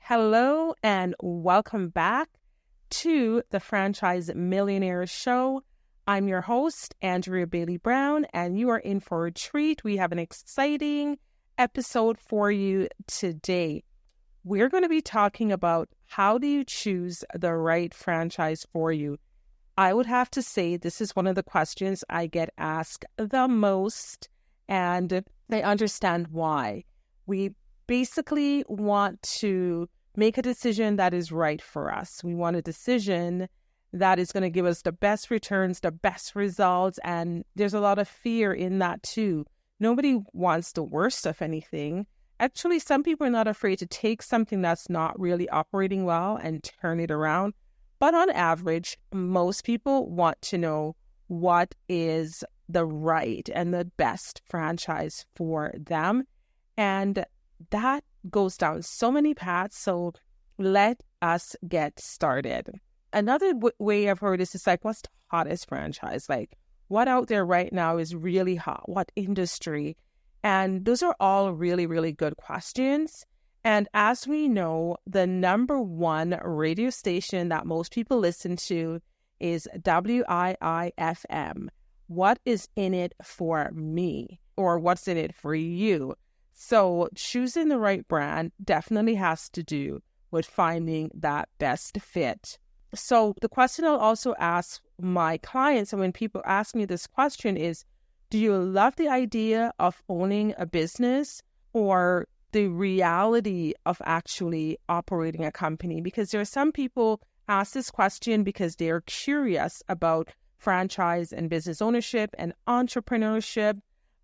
Hello and welcome back to the Franchise Millionaire Show. I'm your host, Andrea Bailey Brown, and you are in for a treat. We have an exciting episode for you today. We're going to be talking about how do you choose the right franchise for you. I would have to say this is one of the questions I get asked the most, and I understand why. We basically want to make a decision that is right for us. We want a decision that is going to give us the best returns, the best results, and there's a lot of fear in that too. Nobody wants the worst of anything. Actually, some people are not afraid to take something that's not really operating well and turn it around. But on average, most people want to know what is the right and the best franchise for them. And that goes down so many paths. So let us get started. Another way I've heard is like, what's the hottest franchise? Like, what out there right now is really hot? What industry? And those are all really, really good questions. And as we know, the number one radio station that most people listen to is WIIFM. What is in it for me? Or what's in it for you? So choosing the right brand definitely has to do with finding that best fit. So the question I'll also ask my clients, and when people ask me this question is, do you love the idea of owning a business or the reality of actually operating a company? Because there are some people ask this question because they're curious about franchise and business ownership and entrepreneurship,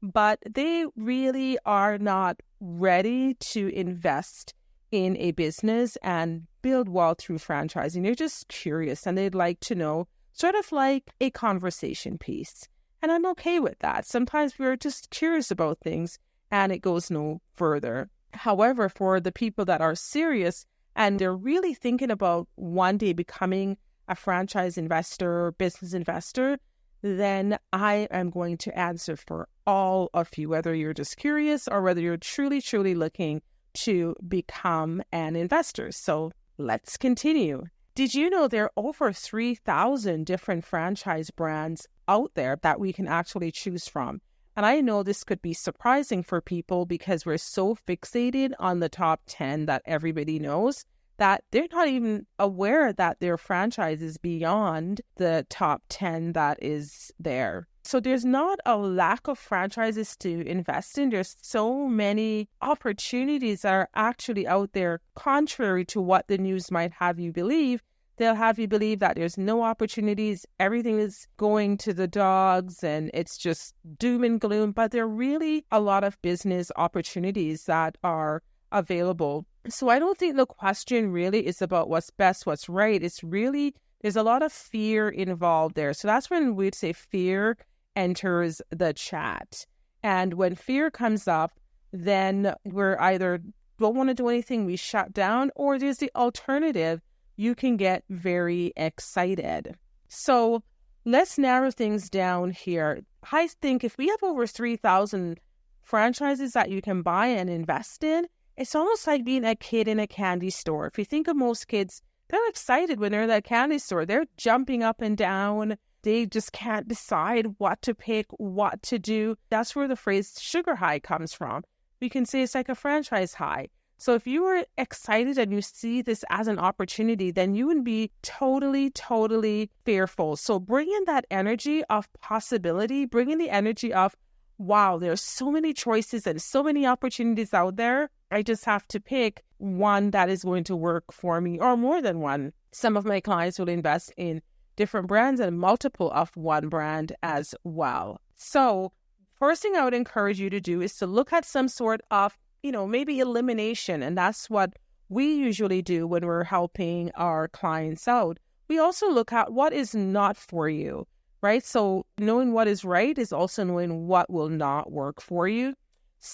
but they really are not ready to invest in a business and build wealth through franchising. They're just curious and they'd like to know, sort of like a conversation piece. And I'm okay with that. Sometimes we're just curious about things and it goes no further. However, for the people that are serious and they're really thinking about one day becoming a franchise investor or business investor, then I am going to answer for all of you, whether you're just curious or whether you're truly, truly looking to become an investor. So let's continue. Did you know there are over 3,000 different franchise brands out there that we can actually choose from? And I know this could be surprising for people because we're so fixated on the top 10 that everybody knows that they're not even aware that there are franchises beyond the top 10 that is there. So there's not a lack of franchises to invest in. There's so many opportunities that are actually out there, contrary to what the news might have you believe. They'll have you believe that there's no opportunities, everything is going to the dogs, and it's just doom and gloom. But there are really a lot of business opportunities that are available. So I don't think the question really is about what's best, what's right. It's really, there's a lot of fear involved there. So that's when we'd say fear enters the chat. And when fear comes up, then we're either don't want to do anything, we shut down, or there's the alternative. You can get very excited. So let's narrow things down here. I think if we have over 3,000 franchises that you can buy and invest in, it's almost like being a kid in a candy store. If you think of most kids, they're excited when they're in that candy store. They're jumping up and down. They just can't decide what to pick, what to do. That's where the phrase sugar high comes from. We can say it's like a franchise high. So if you were excited and you see this as an opportunity, then you would be totally, totally fearful. So bring in that energy of possibility, bring in the energy of, wow, there's so many choices and so many opportunities out there. I just have to pick one that is going to work for me, or more than one. Some of my clients will invest in different brands and multiple of one brand as well. So first thing I would encourage you to do is to look at some sort of, maybe elimination. And that's what we usually do when we're helping our clients out. We also look at what is not for you, right? So knowing what is right is also knowing what will not work for you.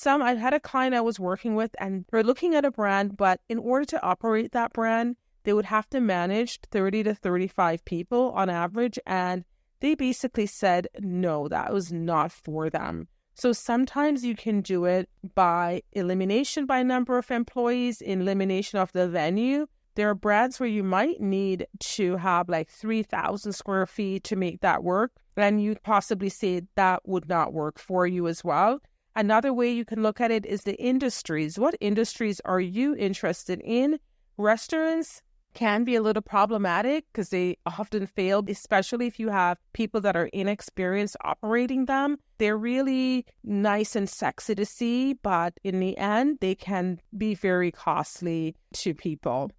I had a client I was working with and they're looking at a brand, but in order to operate that brand, they would have to manage 30 to 35 people on average. And they basically said, no, that was not for them. So sometimes you can do it by elimination by number of employees, elimination of the venue. There are brands where you might need to have like 3,000 square feet to make that work. And you possibly say that would not work for you as well. Another way you can look at it is the industries. What industries are you interested in? Restaurants can be a little problematic because they often fail, especially if you have people that are inexperienced operating them. They're really nice and sexy to see, but in the end, they can be very costly to people.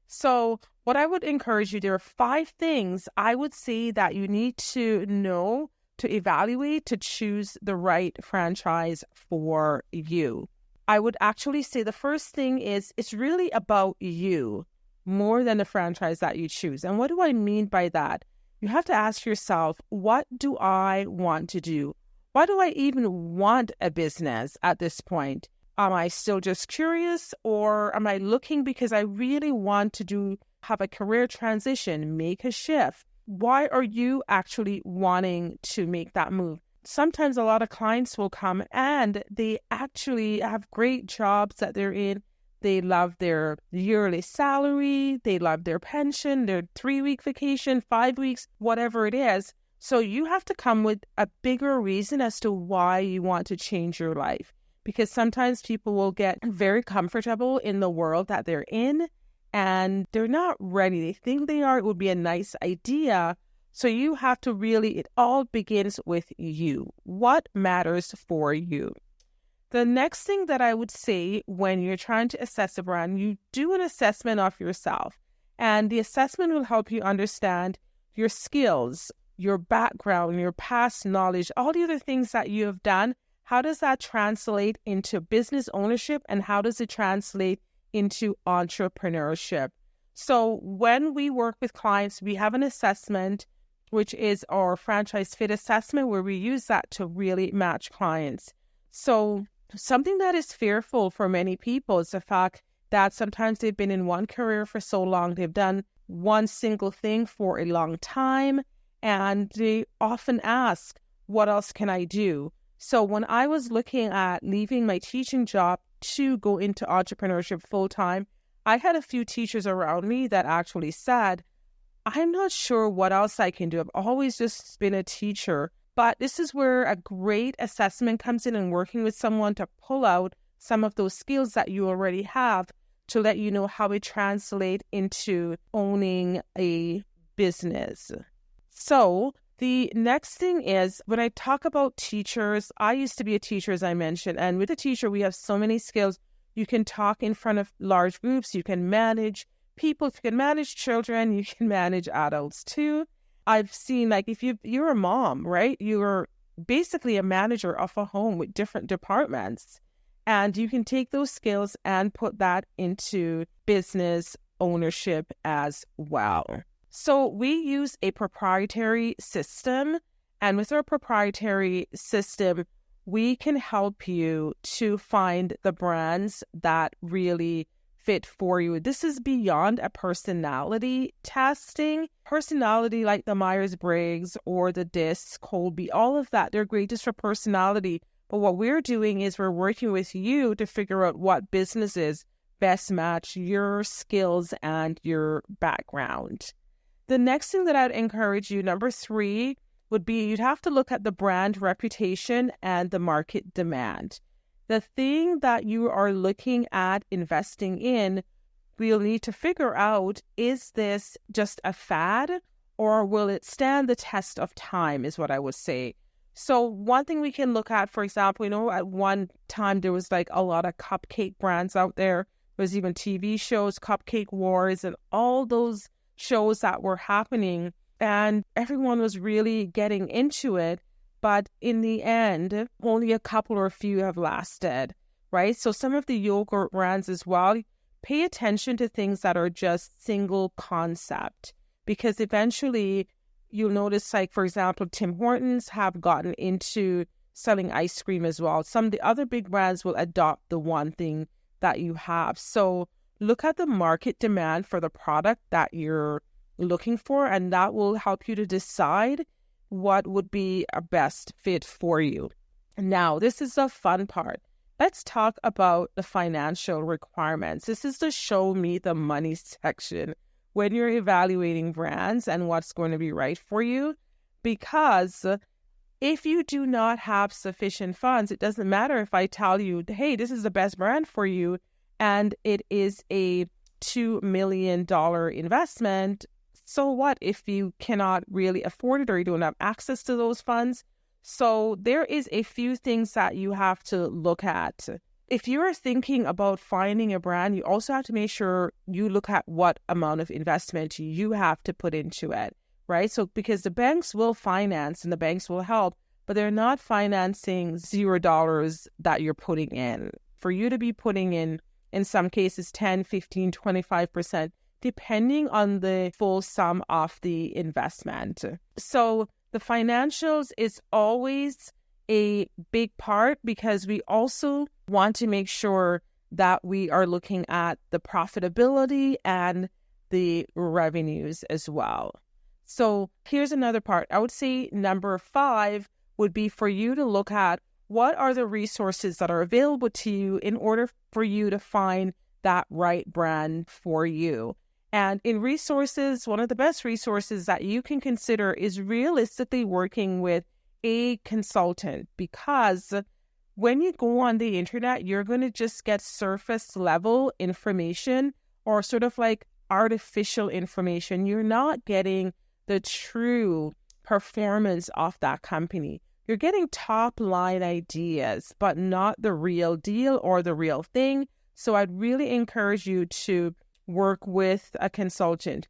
So what I would encourage you, there are 5 things I would say that you need to know to evaluate to choose the right franchise for you. I would actually say the first thing is it's really about you more than the franchise that you choose. And what do I mean by that? You have to ask yourself, what do I want to do? Why do I even want a business at this point? Am I still just curious, or am I looking because I really want to have a career transition, make a shift? Why are you actually wanting to make that move? Sometimes a lot of clients will come and they actually have great jobs that they're in. They love their yearly salary. They love their pension, their 3-week vacation, 5 weeks, whatever it is. So you have to come with a bigger reason as to why you want to change your life. Because sometimes people will get very comfortable in the world that they're in and they're not ready. They think they are. It would be a nice idea. So you have to really, it all begins with you. What matters for you? The next thing that I would say when you're trying to assess a brand, you do an assessment of yourself. And the assessment will help you understand your skills, your background, your past knowledge, all the other things that you have done. How does that translate into business ownership, and how does it translate into entrepreneurship? So when we work with clients, we have an assessment, which is our franchise fit assessment, where we use that to really match clients. So something that is fearful for many people is the fact that sometimes they've been in one career for so long, they've done one single thing for a long time, and they often ask, what else can I do? So when I was looking at leaving my teaching job to go into entrepreneurship full-time, I had a few teachers around me that actually said, I'm not sure what else I can do. I've always just been a teacher. But this is where a great assessment comes in, and working with someone to pull out some of those skills that you already have to let you know how it translates into owning a business. So the next thing is, when I talk about teachers, I used to be a teacher, as I mentioned, and with a teacher, we have so many skills. You can talk in front of large groups, you can manage people, you can manage children, you can manage adults too. I've seen, like, if you're a mom, right, you're basically a manager of a home with different departments, and you can take those skills and put that into business ownership as well. So we use a proprietary system, and with our proprietary system, we can help you to find the brands that really fit for you. This is beyond a personality testing. Personality like the Myers-Briggs or the DISC, Colby, all of that, they're great just for personality. But what we're doing is we're working with you to figure out what businesses best match your skills and your background. The next thing that I'd encourage you, number 3, would be you'd have to look at the brand reputation and the market demand. The thing that you are looking at investing in, we'll need to figure out, is this just a fad or will it stand the test of time, is what I would say. So one thing we can look at, for example, at one time there was like a lot of cupcake brands out there. There was even TV shows, Cupcake Wars, and all those shows that were happening, and everyone was really getting into it. But in the end, only a couple or a few have lasted, right? So some of the yogurt brands as well, pay attention to things that are just single concept, because eventually you'll notice, like, for example, Tim Hortons have gotten into selling ice cream as well. Some of the other big brands will adopt the one thing that you have. So look at the market demand for the product that you're looking for, and that will help you to decide what would be a best fit for you. Now, this is the fun part. Let's talk about the financial requirements. This is the show me the money section when you're evaluating brands and what's going to be right for you. Because if you do not have sufficient funds, it doesn't matter if I tell you, hey, this is the best brand for you, and it is a $2 million investment. So what if you cannot really afford it or you don't have access to those funds? So there is a few things that you have to look at. If you're thinking about finding a brand, you also have to make sure you look at what amount of investment you have to put into it, right? So because the banks will finance and the banks will help, but they're not financing $0 that you're putting in. For you to be putting in some cases, 10, 15, 25%, depending on the full sum of the investment. So the financials is always a big part because we also want to make sure that we are looking at the profitability and the revenues as well. So here's another part. I would say number 5 would be for you to look at what are the resources that are available to you in order for you to find that right brand for you. And in resources, one of the best resources that you can consider is realistically working with a consultant, because when you go on the internet, you're going to just get surface level information or sort of like artificial information. You're not getting the true performance of that company. You're getting top line ideas, but not the real deal or the real thing. So I'd really encourage you to work with a consultant.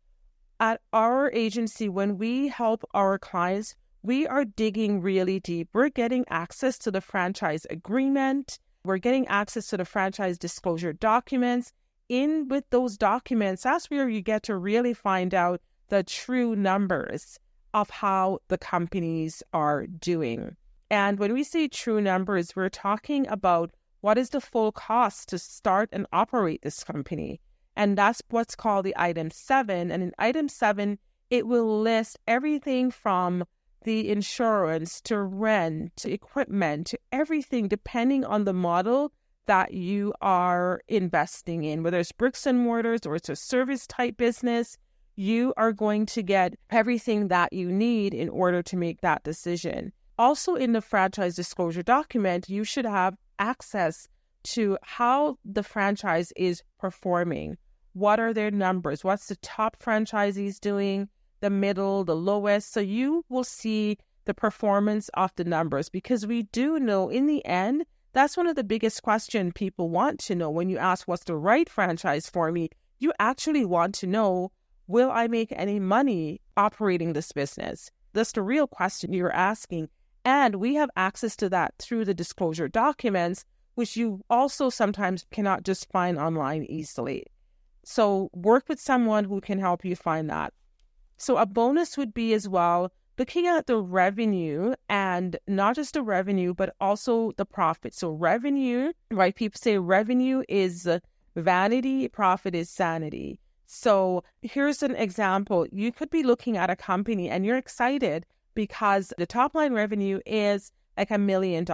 At our agency, when we help our clients, we are digging really deep. We're getting access to the franchise agreement. We're getting access to the franchise disclosure documents. In with those documents, that's where you get to really find out the true numbers of how the companies are doing. And when we say true numbers, we're talking about what is the full cost to start and operate this company. And that's what's called the item 7. And in item 7, it will list everything from the insurance to rent, to equipment, to everything, depending on the model that you are investing in. Whether it's bricks and mortars or it's a service type business, you are going to get everything that you need in order to make that decision. Also in the franchise disclosure document, you should have access to how the franchise is performing. What are their numbers? What's the top franchisees doing? The middle, the lowest. So you will see the performance of the numbers, because we do know in the end, that's one of the biggest questions people want to know when you ask what's the right franchise for me. You actually want to know, will I make any money operating this business? That's the real question you're asking. And we have access to that through the disclosure documents, which you also sometimes cannot just find online easily. So work with someone who can help you find that. So a bonus would be as well looking at the revenue, and not just the revenue, but also the profit. So revenue, right? People say revenue is vanity, profit is sanity. So here's an example. You could be looking at a company and you're excited because the top line revenue is like $1 million.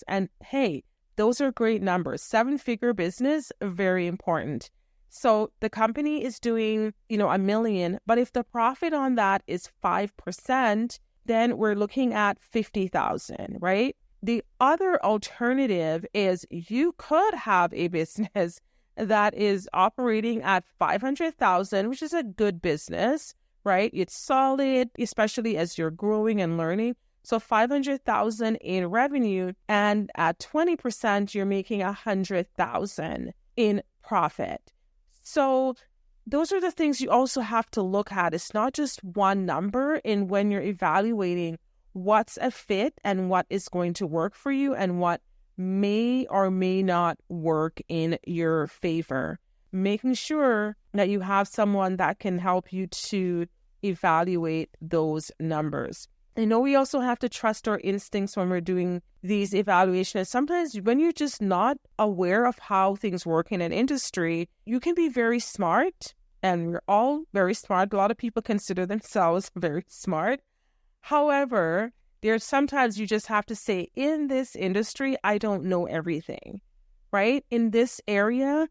And hey, those are great numbers. 7-figure business, very important. So the company is doing, $1 million, but if the profit on that is 5%, then we're looking at $50,000, right? The other alternative is you could have a business that is operating at $500,000, which is a good business, right? It's solid, especially as you're growing and learning. So $500,000 in revenue, and at 20%, you're making $100,000 in profit. So those are the things you also have to look at. It's not just one number in when you're evaluating what's a fit and what is going to work for you and what may or may not work in your favor. Making sure that you have someone that can help you to evaluate those numbers. I know we also have to trust our instincts when we're doing these evaluations. Sometimes when you're just not aware of how things work in an industry, you can be very smart, and we're all very smart. A lot of people consider themselves very smart. However, There's sometimes you just have to say, in this industry, I don't know everything, right? In this area,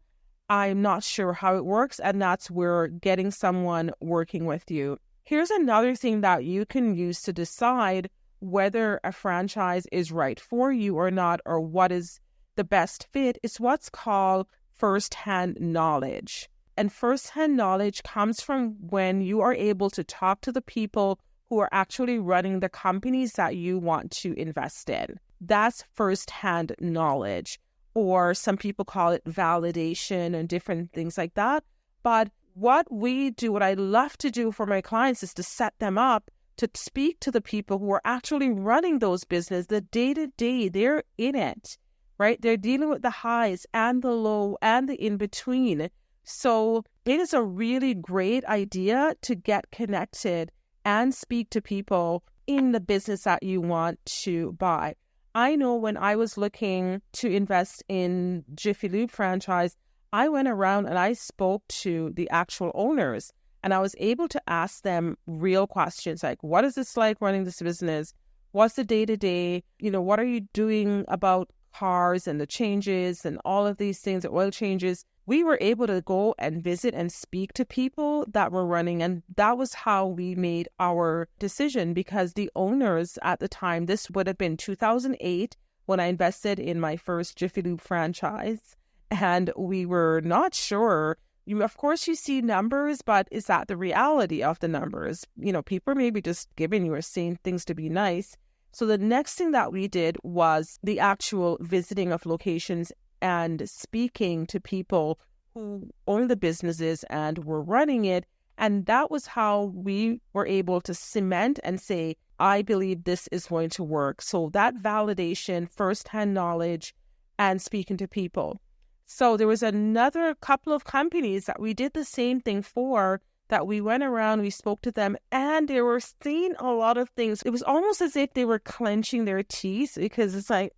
I'm not sure how it works. And that's where getting someone working with you. Here's another thing that you can use to decide whether a franchise is right for you or not, or what is the best fit, is what's called first-hand knowledge. And first-hand knowledge comes from when you are able to talk to the people who are actually running the companies that you want to invest in. That's first-hand knowledge, or some people call it validation and different things like that. But what I love to do for my clients is to set them up to speak to the people who are actually running those businesses, the day-to-day, they're in it, right? They're dealing with the highs and the low and the in-between. So it is a really great idea to get connected and speak to people in the business that you want to buy. I know when I was looking to invest in Jiffy Lube franchise, I went around and I spoke to the actual owners, and I was able to ask them real questions like, what is this like running this business? What's the day-to-day? What are you doing about cars and the changes and all of these things, the oil changes? We were able to go and visit and speak to people that were running. And that was how we made our decision, because the owners at the time, this would have been 2008 when I invested in my first Jiffy Lube franchise. And we were not sure. Of course, you see numbers, but is that the reality of the numbers? People are maybe just giving you or saying things to be nice. So the next thing that we did was the actual visiting of locations and speaking to people who own the businesses and were running it. And that was how we were able to cement and say, I believe this is going to work. So that validation, firsthand knowledge, and speaking to people. So there was another couple of companies that we did the same thing for, that we went around, we spoke to them, and they were seeing a lot of things. It was almost as if they were clenching their teeth, because it's like,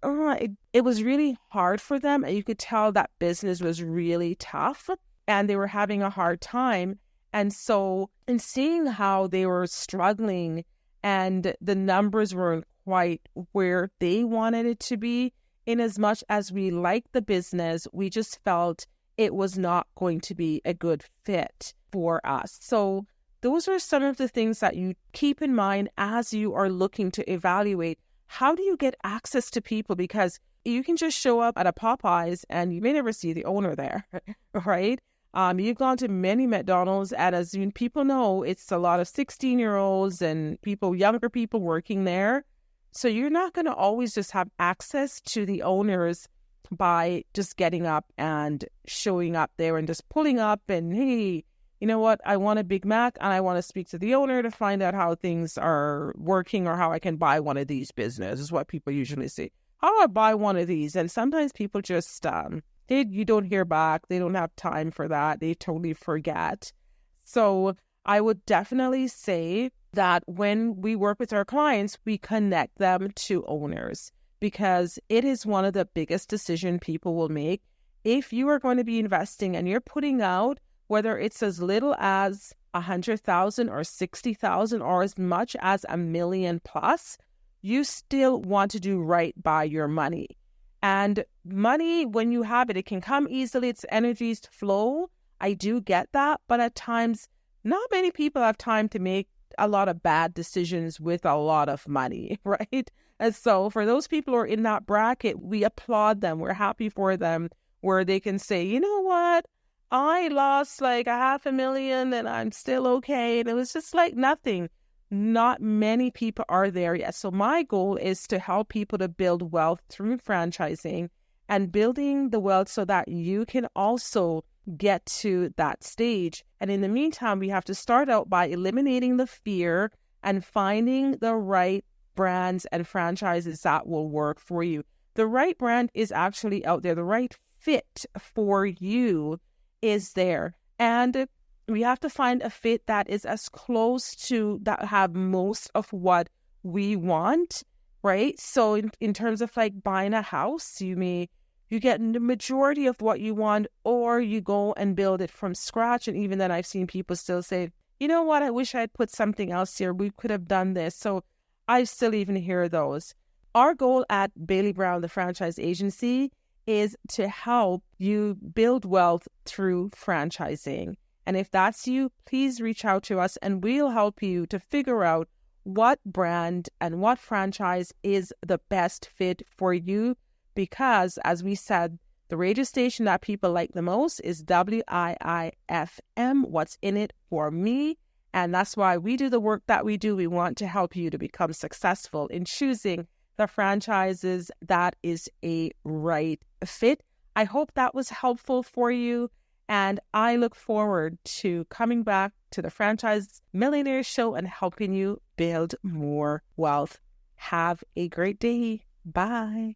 it was really hard for them. And you could tell that business was really tough and they were having a hard time. And so in seeing how they were struggling and the numbers weren't quite where they wanted it to be, in as much as we liked the business, we just felt it was not going to be a good fit for us. So those are some of the things that you keep in mind as you are looking to evaluate, how do you get access to people? Because you can just show up at a Popeyes and you may never see the owner there, right? You've gone to many McDonald's, and as people know, it's a lot of 16-year-olds and younger people working there. So you're not going to always just have access to the owners by just getting up and showing up there and just pulling up and, hey, you know what, I want a Big Mac and I want to speak to the owner to find out how things are working or how I can buy one of these businesses, is what people usually say. How do I buy one of these? And sometimes people just, you don't hear back. They don't have time for that. They totally forget. So I would definitely say that when we work with our clients, we connect them to owners, because it is one of the biggest decisions people will make. If you are going to be investing and you're putting out, whether it's as little as $100,000 or $60,000 or as much as $1 million plus, you still want to do right by your money. And money, when you have it, it can come easily. It's energies to flow. I do get that. But at times, not many people have time to make a lot of bad decisions with a lot of money, right? And so for those people who are in that bracket, we applaud them. We're happy for them, where they can say, you know what? I lost like $500,000 and I'm still okay. And it was just like nothing. Not many people are there yet. So my goal is to help people to build wealth through franchising and building the wealth so that you can also get to that stage. And in the meantime, we have to start out by eliminating the fear and finding the right brands and franchises that will work for you. The right brand is actually out there. The right fit for you is there. And we have to find a fit that is as close to, that have most of what we want, right? So in terms of like buying a house, you get the majority of what you want, or you go and build it from scratch. And even then, I've seen people still say, you know what, I wish I had put something else here. We could have done this. So I still even hear those. Our goal at Bailey Brown, the franchise agency, is to help you build wealth through franchising. And if that's you, please reach out to us and we'll help you to figure out what brand and what franchise is the best fit for you. Because, as we said, the radio station that people like the most is WIIFM, What's in It for Me. And that's why we do the work that we do. We want to help you to become successful in choosing the franchises that is a right fit. I hope that was helpful for you. And I look forward to coming back to the Franchise Millionaire Show and helping you build more wealth. Have a great day. Bye.